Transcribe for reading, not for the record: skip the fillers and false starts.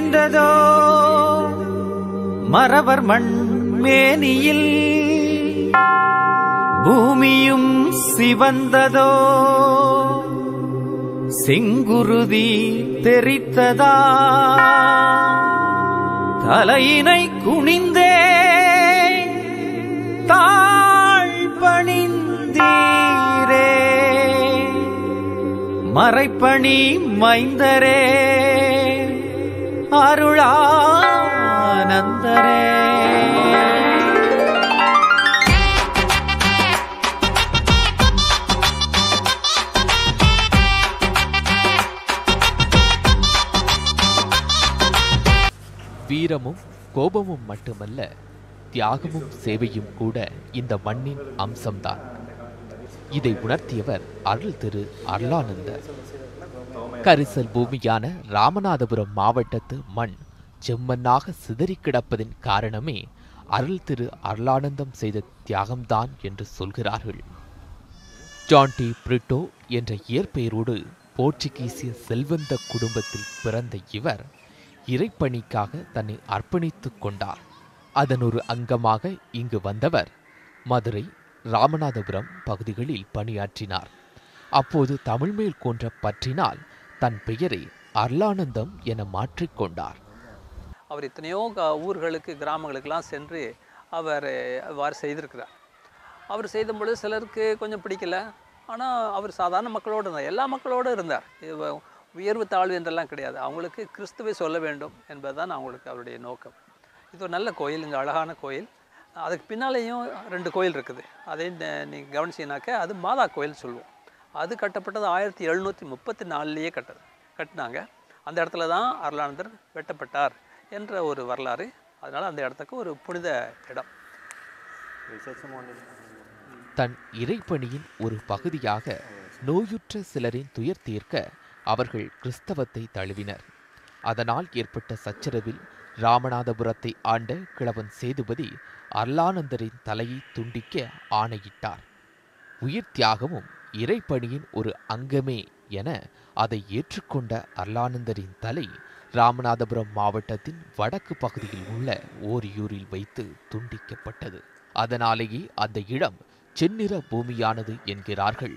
தெரிந்ததோ மறவர் மண் மேனியில் பூமியும் சிவந்ததோ செங்குருதி தெரித்ததா தலையினை குனிந்தே தாழ் பணிந்தீரே மறைப்பணி மைந்தரே அருளானந்தரே. வீரமும் கோபமும் மட்டுமல்ல, தியாகமும் சேவையும் கூட இந்த மண்ணின் அம்சம்தான். இதை உணர்த்தியவர் அருள் திரு அருளானந்தர். கரிசல் பூமியான ராமநாதபுரம் மாவட்டத்து மண் செம்மண்ணாக சிதறி கிடப்பதின் காரணமே அருள் திரு அருளானந்தம் செய்த தியாகம்தான் என்று சொல்கிறார்கள். ஜான் டி பிரிட்டோ என்ற இயற்பெயரோடு போர்ச்சுகீசிய செல்வந்த குடும்பத்தில் பிறந்த இவர் இறைப்பணிக்காக தன்னை அர்ப்பணித்துக் கொண்டார். அதன் ஒரு அங்கமாக இங்கு வந்தவர் மதுரை, ராமநாதபுரம் பகுதிகளில் பணியாற்றினார். அப்போது தமிழ் மேல் கொன்ற பற்றினால் தன் பெயரை அருளானந்தம் என மாற்றிக்கொண்டார். அவர் எத்தனையோ ஊர்களுக்கு கிராமங்களுக்கெல்லாம் சென்று அவர் அவ்வாறு செய்திருக்கிறார். அவர் செய்த பொழுது சிலருக்கு கொஞ்சம் பிடிக்கல. ஆனால் அவர் சாதாரண மக்களோடு இருந்தார், எல்லா மக்களோடு இருந்தார். உயர்வு தாழ்வு என்றெல்லாம் கிடையாது. அவங்களுக்கு கிறிஸ்துவை சொல்ல வேண்டும் என்பதுதான் அவங்களுக்கு அவருடைய நோக்கம். இது ஒரு நல்ல கோயில், இங்கே அழகான கோயில். அதுக்கு பின்னாலேயும் 2 கோயில் இருக்குது. அதை நீங்கள் கவனிச்சிங்கனாக்க அது மாதா கோயில் சொல்லுவோம். அது கட்டப்பட்டது 1734 கட்டினாங்க. அந்த இடத்துல தான் அருளானந்தர் வெட்டப்பட்டார் என்ற ஒரு வரலாறு. அதனால் அந்த இடத்துக்கு ஒரு புனித இடம். தன் இறைப்பணியின் ஒரு பகுதியாக நோயுற்ற சிலரின் துயர் தீர்க்க அவர்கள் கிறிஸ்தவத்தை தழுவினர். அதனால் ஏற்பட்ட சச்சரவில் ராமநாதபுரத்தை ஆண்ட கிழவன் சேதுபதி அருளானந்தரின் தலையை துண்டிக்க ஆணையிட்டார். உயிர் தியாகமும் இறைப்பணியின் ஒரு அங்கமே என அதை ஏற்றுக்கொண்ட அருளானந்தரின் தலை ராமநாதபுரம் மாவட்டத்தின் வடக்கு பகுதியில் உள்ள ஓரியூரில் வைத்து துண்டிக்கப்பட்டது. அதனாலேயே அந்த இடம் செந்நிற பூமியானது என்கிறார்கள்.